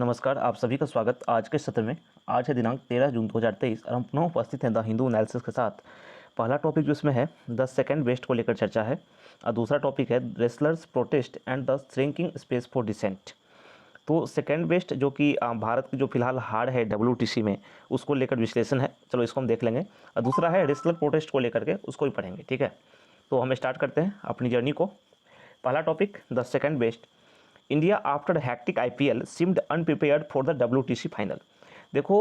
नमस्कार, आप सभी का स्वागत आज के सत्र में। आज है दिनांक 13 जून 2023 और हम पुनः उपस्थित हैं द हिंदू एनालिसिस के साथ। पहला टॉपिक जो इसमें है द सेकंड बेस्ट को लेकर चर्चा है और दूसरा टॉपिक है wrestlers protest and the shrinking space for dissent. तो सेकंड बेस्ट जो कि भारत की जो फिलहाल हार है WTC में, उसको लेकर विश्लेषण है। चलो इसको हम देख लेंगे। और दूसरा है रेसलर प्रोटेस्ट को लेकर के, उसको भी पढ़ेंगे। ठीक है, तो हम स्टार्ट करते हैं अपनी जर्नी को। पहला topic the second best. India after hectic IPL seemed अनप्रिपेयर्ड for the WTC final. देखो,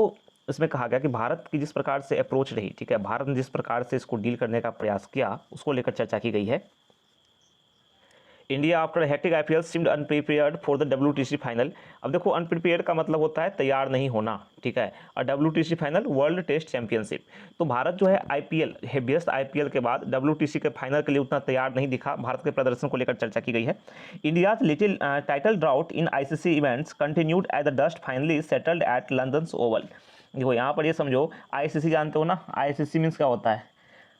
इसमें कहा गया कि भारत की जिस प्रकार से अप्रोच रही, ठीक है, भारत ने जिस प्रकार से इसको डील करने का प्रयास किया, उसको लेकर चर्चा की गई है। India after hectic IPL seemed अनप्रिपेयर्ड for the WTC final. अब देखो, अनप्रिपेयर्ड का मतलब होता है तैयार नहीं होना, ठीक है, और WTC final world test championship. तो भारत जो है IPL हेवियस्ट IPL के बाद WTC के फाइनल के लिए उतना तैयार नहीं दिखा। भारत के प्रदर्शन को लेकर चर्चा की गई है। India's little title drought in ICC events continued at the dust finally settled at London's Oval. देखो, यहाँ पर ये समझो, ICC जानते हो ना, ICC मीन्स क्या होता है,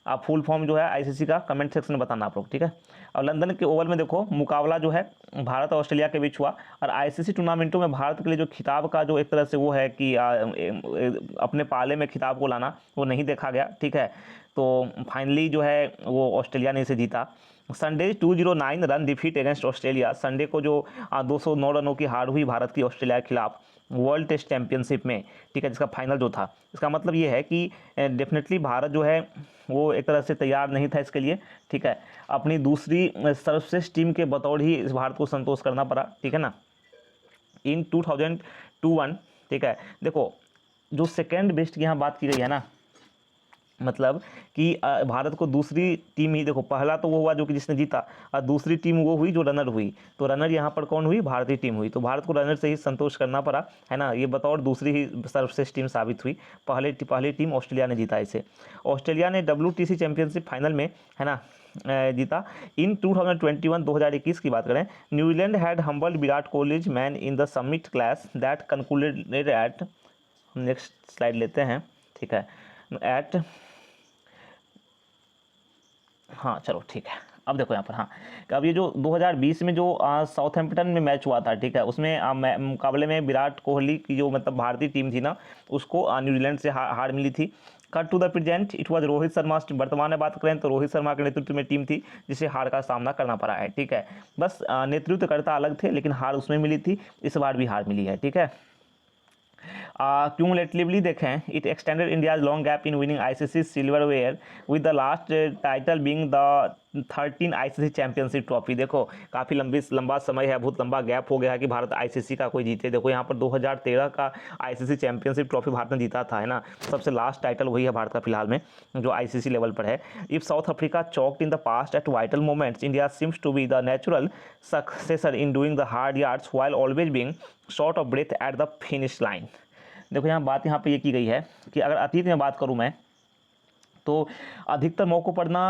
आप फुल फॉर्म जो है ICC का कमेंट सेक्शन में बताना आप लोग, ठीक है। और लंदन के ओवल में देखो, मुकाबला जो है भारत और ऑस्ट्रेलिया के बीच हुआ। और ICC टूर्नामेंटों में भारत के लिए जो खिताब का जो एक तरह से वो है कि अपने पाले में खिताब को लाना, वो नहीं देखा गया, ठीक है। तो फाइनली जो है वो ऑस्ट्रेलिया ने इसे जीता। Sunday 209 run defeat against Australia. Sunday को जो 209 रनों की हार हुई भारत की ऑस्ट्रेलिया के खिलाफ वर्ल्ड टेस्ट चैंपियनशिप में, ठीक है, जिसका फाइनल जो था। इसका मतलब ये है कि डेफिनेटली भारत जो है वो एक तरह से तैयार नहीं था इसके लिए, ठीक है। अपनी दूसरी सर्वश्रेष्ठ टीम के बतौर ही इस भारत को संतोष करना पड़ा, ठीक है ना, इन 2021, ठीक है। देखो, जो सेकेंड बेस्ट की यहाँ बात की गई है ना, मतलब कि भारत को दूसरी टीम ही, देखो, पहला तो वो हुआ जो कि जिसने जीता, और दूसरी टीम वो हुई जो रनर हुई। तो रनर यहाँ पर कौन हुई? भारतीय टीम हुई। तो भारत को रनर से ही संतोष करना पड़ा, है ना। ये बतौर दूसरी ही सर्वश्रेष्ठ टीम साबित हुई। पहली टीम ऑस्ट्रेलिया ने जीता इसे। ऑस्ट्रेलिया ने WTC चैंपियनशिप फाइनल में, है ना, जीता। इन 2021 की बात करें, New Zealand had humbled Virat Kohli's men in the summit clash that concluded at, next slide लेते हैं, ठीक है, एट, हाँ चलो ठीक है। अब देखो यहाँ पर, हाँ, कि अब ये जो 2020 में जो साउथहैम्पटन में मैच हुआ था, ठीक है, उसमें मुकाबले में विराट कोहली की जो मतलब भारतीय टीम थी ना, उसको न्यूजीलैंड से हार मिली थी। Cut to the present, it was Rohit Sharma. वर्तमान में बात करें तो रोहित शर्मा के नेतृत्व में टीम थी जिसे हार का सामना करना पड़ा है, ठीक है। बस नेतृत्वकर्ता अलग थे, लेकिन हार उसमें मिली थी, इस बार भी हार मिली है, ठीक है। Cumulatively देखें, it extended India's long gap in winning ICC silverware with the last title being the 13 ICC championship trophy. देखो, काफ़ी लंबा समय है, बहुत लंबा गैप हो गया है कि भारत ICC का कोई जीते। देखो यहाँ पर 2013 का ICC चैंपियनशिप ट्रॉफी भारत ने जीता था, है ना। सबसे लास्ट टाइटल वही है भारत का फिलहाल में जो ICC लेवल पर है। If South Africa choked in the past at vital moments, India seems to be the natural successor in doing the hard yards while always being short of breath at the finish line. देखो, बात यहाँ पे ये की गई है कि अगर अतीत में बात करूँ मैं, तो अधिकतर मौक़ों पर ना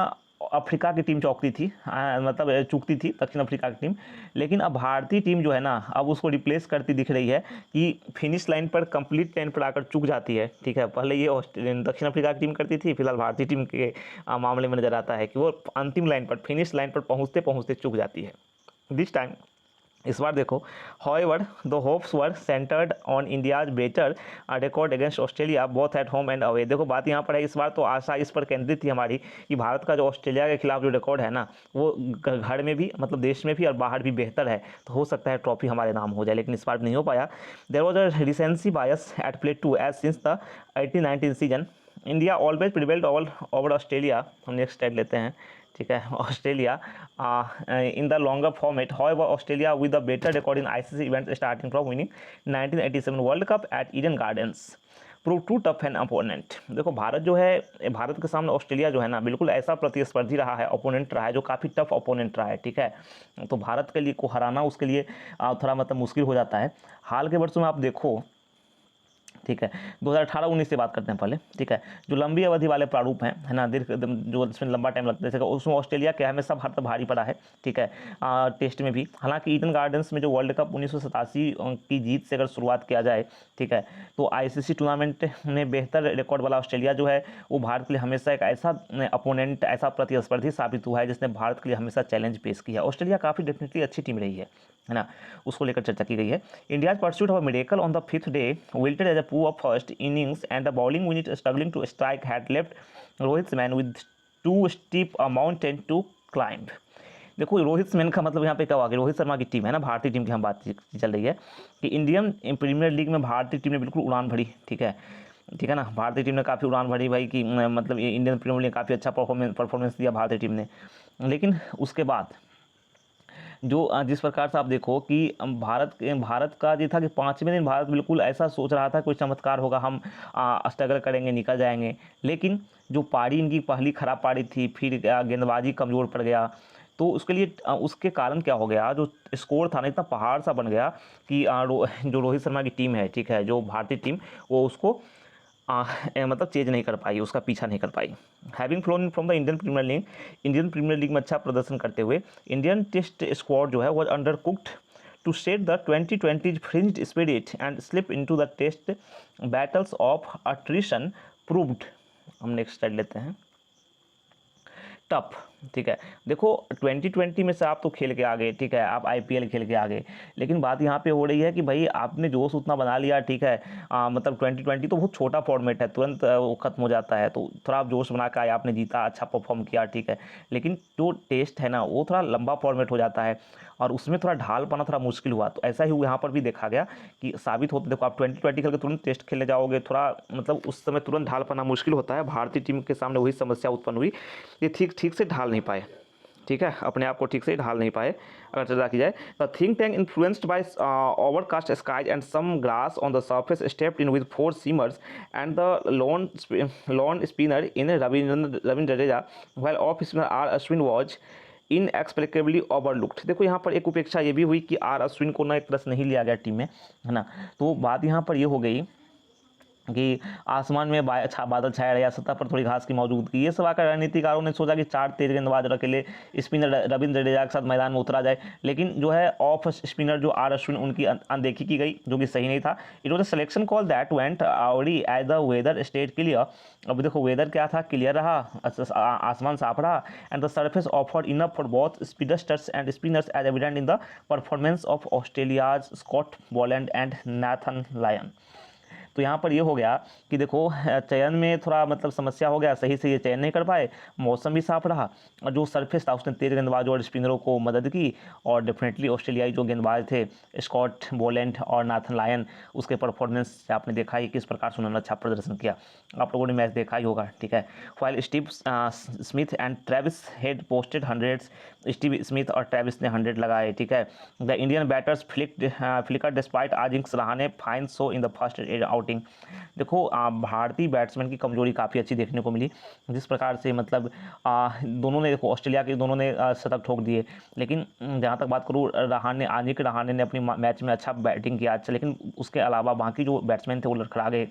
अफ्रीका की टीम चौकती थी, मतलब चूकती थी दक्षिण अफ्रीका की टीम। लेकिन अब भारतीय टीम जो है ना, अब उसको रिप्लेस करती दिख रही है कि फिनिश लाइन पर, कंप्लीट लाइन पर आकर चूक जाती है, ठीक है। पहले ये दक्षिण अफ्रीका की टीम करती थी, फिलहाल भारतीय टीम के मामले में नज़र आता है कि वो अंतिम लाइन पर, फिनिश लाइन पर पहुँचते पहुँचते चूक जाती है। दिस टाइम, इस बार देखो, however the hopes were centred on India's better record against Australia both at home and away. देखो, बात यहाँ पर है, इस बार तो आशा इस पर केंद्रित थी हमारी कि भारत का जो ऑस्ट्रेलिया के खिलाफ जो रिकॉर्ड है ना, वो घर में भी, मतलब देश में भी और बाहर भी बेहतर है। तो हो सकता है ट्रॉफी हमारे नाम हो जाए, लेकिन इस बार नहीं हो पाया। There was a recency bias at play too as since the 18-19 season India always prevailed all over Australia. हम नेक्स्ट स्टेप लेते हैं, ठीक है। Australia in the longer format, however Australia with the better record in ICC event starting from winning 1987 world cup at Eden Gardens prove too tough an opponent. देखो, भारत जो है, भारत के सामने ऑस्ट्रेलिया जो है ना, बिल्कुल ऐसा प्रतिस्पर्धी रहा है, अपोनेंट रहा है, जो काफ़ी टफ अपोनेंट रहा है, ठीक है। तो भारत के लिए को हराना उसके लिए थोड़ा मतलब मुश्किल हो जाता है। हाल के वर्षों में आप देखो ठीक है। 2018-19 से बात करते हैं पहले, ठीक है। जो लंबी अवधि वाले प्रारूप हैं, है ना, दीर्घ जो इसमें लंबा टाइम लगता है, जैसे उसमें ऑस्ट्रेलिया क्या हमेशा भारत भारी पड़ा है, ठीक है, टेस्ट में भी। हालांकि ईडन गार्डन्स में जो वर्ल्ड कप 1987 की जीत से अगर शुरुआत किया जाए, ठीक है, तो आईसीसी टूर्नामेंट में बेहतर रिकॉर्ड वाला ऑस्ट्रेलिया जो है वो भारत के लिए हमेशा एक ऐसा अपोनेंट, ऐसा प्रतिस्पर्धी साबित हुआ है जिसने भारत के लिए हमेशा चैलेंज पेश किया। ऑस्ट्रेलिया काफ़ी डेफिनेटली अच्छी टीम रही है ना, उसको लेकर चर्चा की गई है। India's pursuit of miracle on the 5th day wilted as a poor first innings and the bowling unit struggling to strike had left Rohit man with too steep a mountain to climb। देखो Rohit man का मतलब यहाँ पे क्या हुआ कि रोहित शर्मा की team है ना, भारतीय टीम की हम बात चल रही है कि इंडियन प्रीमियर लीग में भारतीय टीम ने बिल्कुल उड़ान भरी, ठीक है ना, भारतीय टीम ने काफ़ी उड़ान भरी भाई कि मतलब इंडियन प्रीमियर लीग काफ़ी अच्छा परफॉर्मेंस दिया भारतीय टीम ने। लेकिन उसके बाद जो जिस प्रकार से आप देखो कि भारत का ये था कि 5वें दिन भारत बिल्कुल ऐसा सोच रहा था कोई चमत्कार होगा, हम स्ट्रगल करेंगे, निकल जाएंगे। लेकिन जो पारी इनकी पहली खराब पारी थी, फिर गेंदबाजी कमज़ोर पड़ गया, तो उसके लिए उसके कारण क्या हो गया, जो स्कोर था ना इतना पहाड़ सा बन गया कि जो रोहित शर्मा की टीम है, ठीक है, जो भारतीय टीम, वो उसको मतलब चेज नहीं कर पाई, उसका पीछा नहीं कर पाई। Having flown from the Indian Premier League में अच्छा प्रदर्शन करते हुए इंडियन टेस्ट स्क्वाड जो है वो undercooked to set the 2020 fringed spirit and slip into the test battles of attrition proved. हम नेक्स्ट स्लाइड लेते हैं। टफ, ठीक है। देखो 2020 में से आप तो खेल के आ गए, ठीक है, आप आईपीएल खेल के आ गए, लेकिन बात यहाँ पे हो रही है कि भाई आपने जोश उतना बना लिया, ठीक है, मतलब 2020 तो बहुत छोटा फॉर्मेट है, तुरंत वो खत्म हो जाता है, तो थोड़ा आप जोश बना के आए, आपने जीता, अच्छा परफॉर्म किया, ठीक है। लेकिन जो टेस्ट है ना वो थोड़ा लंबा फॉर्मेट हो जाता है और उसमें थोड़ा ढाल पाना थोड़ा मुश्किल हुआ। तो ऐसा ही यहाँ पर भी देखा गया कि साबित होता, देखो आप 2020 खेल के तुरंत टेस्ट खेलने जाओगे, थोड़ा मतलब उस समय तुरंत ढाल पाना मुश्किल होता है। भारतीय टीम के सामने वही समस्या उत्पन्न हुई, ये ठीक से ढाल नहीं पाए, ठीक है, अपने आप को ठीक से ढाल नहीं पाए। अगर चर्चा की जाए the think tank influenced by overcast skies and some grass on the surface stepped in with 4 seamers and the lone spinner in Ravindra Jadeja while off spinner R Ashwin was inexplicably overlooked. देखो यहाँ पर एक उपेक्षा ये भी हुई कि आर अश्विन को ना एक तरह से नहीं लिया गया टीम में, है ना। तो बात यहाँ पर ये हो गई कि आसमान में बादल छाया रहा, सतह पर थोड़ी घास की मौजूदगी, ये सब आकर रणनीतिकारों ने सोचा कि 4 तेज गेंदबाज और अकेले स्पिनर रविंद्र जडेजा के साथ मैदान में उतरा जाए। लेकिन जो है ऑफ स्पिनर जो आर अश्विन, उनकी अनदेखी की गई, जो कि सही नहीं था। It was a selection call that went awry as the weather state clear. अब देखो वेदर क्या था, क्लियर रहा, आसमान साफ रहा, and the surface offered enough for both speedsters and spinners as evident in the performance of Australia's Scott Boland and Nathan Lyon. तो यहाँ पर ये हो गया कि देखो चयन में थोड़ा मतलब समस्या हो गया, सही से ये चयन नहीं कर पाए, मौसम भी साफ रहा और जो सरफेस था उसने तेज गेंदबाजों और स्पिनरों को मदद की, और डेफिनेटली ऑस्ट्रेलियाई जो गेंदबाज थे स्कॉट बोलैंड और नाथन लायन, उसके परफॉर्मेंस से आपने देखा ही किस प्रकार से उन्होंने अच्छा प्रदर्शन किया। आप लोगों ने मैच देखा ही होगा, ठीक है। While Steve Smith and Travis Head posted 100, Steve Smith और ट्रेविस ने 100 लगाए, ठीक है। The Indian batters flicker despite Ajinkya Rahane fine show in the first outing. देखो भारतीय बैट्समैन की कमजोरी काफ़ी अच्छी देखने को मिली, जिस प्रकार से मतलब दोनों ने, देखो ऑस्ट्रेलिया के दोनों ने शतक ठोक दिए, लेकिन जहाँ तक बात करूँ रहाणे ने अपनी मैच में अच्छा बैटिंग किया, अच्छा, लेकिन उसके अलावा बाकी जो बैट्समैन थे वो लड़खड़ा गए,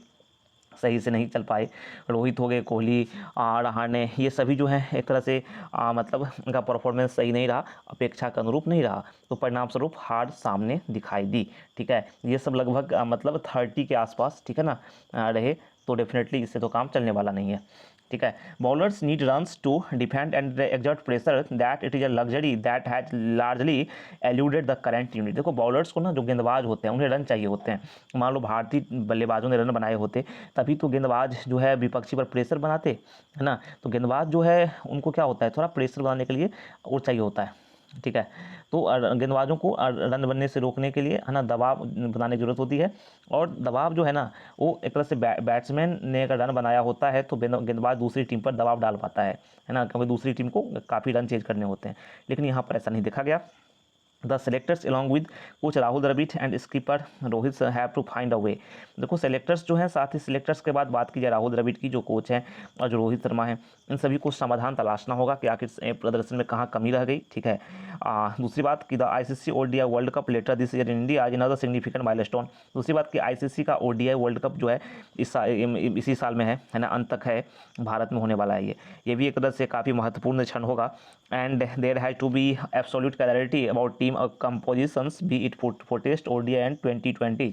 सही से नहीं चल पाए। रोहित हो गए, कोहली, रहाणे, ये सभी जो हैं एक तरह से मतलब उनका परफॉर्मेंस सही नहीं रहा, अपेक्षा के अनुरूप नहीं रहा, तो परिणाम स्वरूप हार सामने दिखाई दी, ठीक है। ये सब लगभग मतलब 30 के आसपास, ठीक है ना, रहे, तो डेफिनेटली इससे तो काम चलने वाला नहीं है, ठीक है। Bowlers need runs to defend and exert pressure that it is a luxury that has largely eluded the current unit. देखो बॉलर्स को ना, जो गेंदबाज होते हैं उन्हें रन चाहिए होते हैं। मान लो भारतीय बल्लेबाजों ने रन बनाए होते तभी तो गेंदबाज जो है विपक्षी पर प्रेशर बनाते, है ना। तो गेंदबाज जो है उनको क्या होता है, थोड़ा प्रेशर बनाने के लिए और चाहिए होता है, ठीक है। तो गेंदबाजों को रन बनने से रोकने के लिए, है ना, दबाव बनाने की जरूरत होती है, और दबाव जो है ना वो एक तरह से बैट्समैन ने अगर रन बनाया होता है तो गेंदबाज दूसरी टीम पर दबाव डाल पाता है ना, क्योंकि दूसरी टीम को काफ़ी रन चेज करने होते हैं। लेकिन यहाँ पर ऐसा नहीं देखा गया, the selectors along with coach Rahul Dravid and skipper Rohit have to find a way. देखो सेलेक्टर्स जो हैं, साथ ही सेलेक्टर्स के बाद बात की जाए राहुल द्रविड़ की जो कोच हैं और जो रोहित शर्मा हैं, इन सभी को समाधान तलाशना होगा कि आखिर प्रदर्शन में कहाँ कमी रह गई। ठीक है। दूसरी बात कि the ICC ODI world cup later this year in India is another significant milestone. दूसरी बात कि आईसीसी का ओडीआई वर्ल्ड कप जो है इसी साल में है ना, अंत तक है, भारत में होने वाला है ये भी एक तरह से काफ़ी महत्वपूर्ण क्षण होगा। And there has to be absolute clarity about team compositions, be it for test ODI and 2020,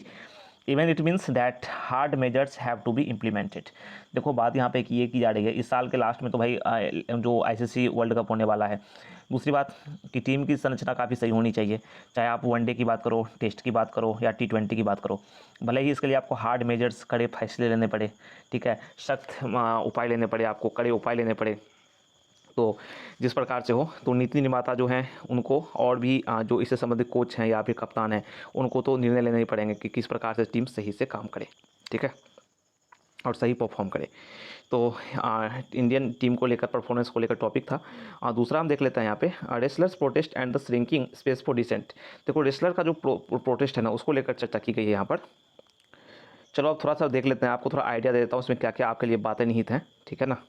even it means that hard measures have to be implemented. देखो बात यहाँ पे ये की जा रही है, इस साल के लास्ट में तो भाई जो आईसीसी वर्ल्ड कप होने वाला है। दूसरी बात कि टीम की संरचना काफ़ी सही होनी चाहिए, चाहे आप वनडे की बात करो, टेस्ट की बात करो या T20 की बात करो। भले ही इसके लिए आपको हार्ड मेजर्स, कड़े फैसले लेने पड़े, ठीक है, सख्त उपाय लेने पड़े, आपको कड़े उपाय लेने पड़े, तो जिस प्रकार से हो, तो नीति निर्माता जो हैं उनको और भी जो इससे संबंधित कोच हैं या फिर कप्तान हैं, उनको तो निर्णय लेने ही पड़ेंगे कि किस प्रकार से टीम सही से काम करे, ठीक है, और सही परफॉर्म करे। तो इंडियन टीम को लेकर, परफॉर्मेंस को लेकर टॉपिक था। दूसरा हम देख लेते हैं यहाँ पे wrestlers protest and the shrinking space for dissent. देखो रेसलर का जो प्रोटेस्ट है ना, उसको लेकर चर्चा की गई है यहाँ पर। चलो अब थोड़ा सा देख लेते हैं, आपको थोड़ा आइडिया दे देता हूँ इसमें क्या क्या आपके लिए बातें निहित हैं, ठीक है ना।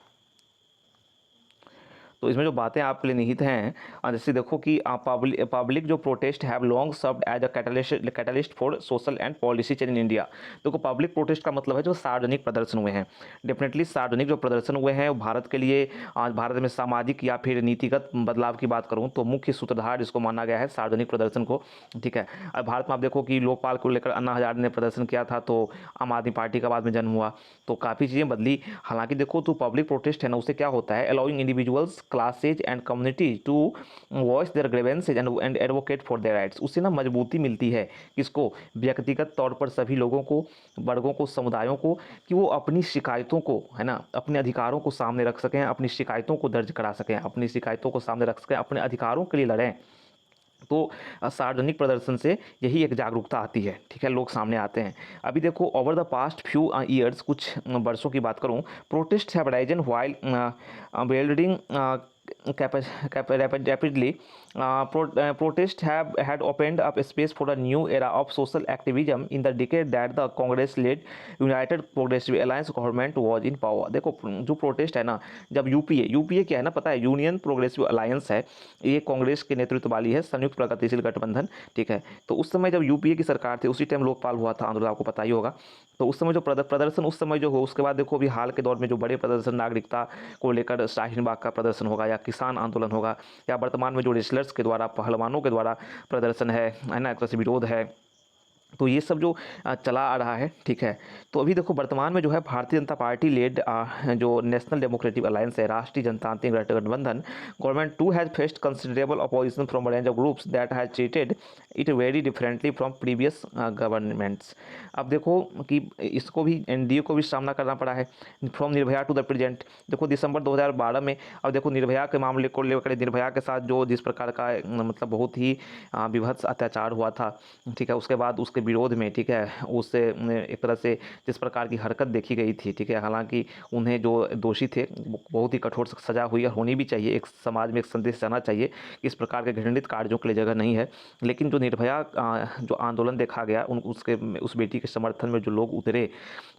तो इसमें जो बातें आपके लिए निहित हैं, जैसे देखो कि पब्लिक जो protest have long served as a catalyst for social and policy change in India. देखो पब्लिक प्रोटेस्ट का मतलब है जो सार्वजनिक प्रदर्शन हुए हैं। डेफिनेटली सार्वजनिक जो प्रदर्शन हुए हैं वो भारत के लिए, आज भारत में सामाजिक या फिर नीतिगत बदलाव की बात करूँ तो मुख्य सूत्रधार इसको माना गया है, सार्वजनिक प्रदर्शन को, ठीक है। अब भारत में आप देखो कि लोकपाल को लेकर अन्ना हजारे ने प्रदर्शन किया था, तो आम आदमी पार्टी का बाद में जन्म हुआ, तो काफ़ी चीज़ें बदली। हालांकि देखो तो पब्लिक प्रोटेस्ट है ना, उससे क्या होता है, allowing individuals, classes and community to voice their grievances and advocate for their rights. उससे ना मजबूती मिलती है किसको, व्यक्तिगत तौर पर सभी लोगों को, वर्गों को, समुदायों को, कि वो अपनी शिकायतों को, है ना, अपने अधिकारों को सामने रख सकें, अपनी शिकायतों को दर्ज करा सकें, अपनी शिकायतों को सामने रख सकें, अपने अधिकारों के लिए लड़ें। तो सार्वजनिक प्रदर्शन से यही एक जागरूकता आती है, ठीक है, लोग सामने आते हैं। अभी देखो over the past few years, कुछ वर्षों की बात करूं, protest have Ryzen while building rapidly. Protests had opened up space for a new era of social activism in the decade that the Congress-led United Progressive Alliance government was in power. देखो जो protest है ना, जब UPA क्या है ना, पता है, यूनियन प्रोग्रेसिव अलायंस है, ये कांग्रेस के नेतृत्व वाली है, संयुक्त प्रगतिशील गठबंधन, ठीक है। तो उस समय जब यूपीए की सरकार थी, उसी टाइम लोकपाल हुआ था आंदोलन, आपको पता ही होगा। तो उस समय जो प्रदर्शन उस समय जो हो, उसके बाद देखो अभी हाल के दौर में जो बड़े प्रदर्शन नागरिकता को लेकर शाहीन बाग का प्रदर्शन होगा, या किसान आंदोलन होगा, या वर्तमान में जो रेसलर्स के द्वारा, पहलवानों के द्वारा प्रदर्शन है ना, एक तरह से विरोध है, तो ये सब जो चला आ रहा है, ठीक है। तो अभी देखो वर्तमान में जो है भारतीय जनता पार्टी लेड जो नेशनल डेमोक्रेटिक अलायंस है, राष्ट्रीय जनतांत्रिक गठबंधन, government too has faced considerable opposition from range of groups that has treated it very differently from previous governments. अब देखो कि इसको भी, एनडीए को भी सामना करना पड़ा है, from Nirbhaya to the present. देखो दिसंबर 2012 में, अब देखो निर्भया के मामले को लेकर, निर्भया के साथ जो जिस प्रकार का मतलब बहुत ही विभत्स अत्याचार हुआ था, ठीक है, उसके बाद उसके विरोध में, ठीक है, उससे एक तरह से जिस प्रकार की हरकत देखी गई थी, ठीक है, हालांकि उन्हें जो दोषी थे बहुत ही कठोर सजा हुई और होनी भी चाहिए, एक समाज में एक संदेश जाना चाहिए कि इस प्रकार के घृणित कार्यों के लिए जगह नहीं है। लेकिन जो निर्भया जो आंदोलन देखा गया, उस बेटी के समर्थन में जो लोग उतरे,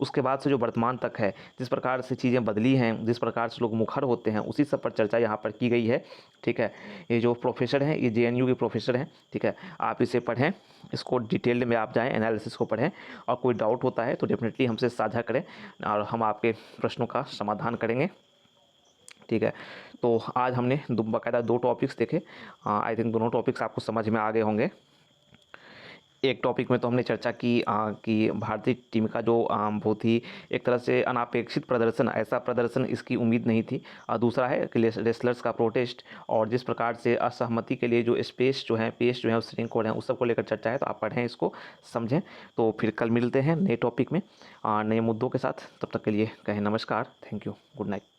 उसके बाद से जो वर्तमान तक है, जिस प्रकार से चीज़ें बदली हैं, जिस प्रकार से लोग मुखर होते हैं, उसी सब पर चर्चा यहाँ पर की गई है, ठीक है। ये जो प्रोफेसर हैं, ये जेएनयू के प्रोफेसर हैं, ठीक है, आप इसे पढ़ें, इसको डिटेल में आप जाएं, एनालिसिस को पढ़ें, और कोई डाउट होता है तो डेफिनेटली हमसे साझा करें और हम आपके प्रश्नों का समाधान करेंगे, ठीक है। तो आज हमने बाकायदा 2 टॉपिक्स देखे, आई थिंक दोनों टॉपिक्स आपको समझ में आ गए होंगे। एक टॉपिक में तो हमने चर्चा की कि भारतीय टीम का जो बहुत ही एक तरह से अनापेक्षित प्रदर्शन, ऐसा प्रदर्शन इसकी उम्मीद नहीं थी। दूसरा है कि रेसलर्स का प्रोटेस्ट, और जिस प्रकार से असहमति के लिए जो पेश जो है उस श्रिंक कोड है, उस सब को लेकर चर्चा है, तो आप पढ़ें, इसको समझें। तो फिर कल मिलते हैं नए टॉपिक में, नए मुद्दों के साथ। तब तक के लिए कहें नमस्कार, थैंक यू, गुड नाइट।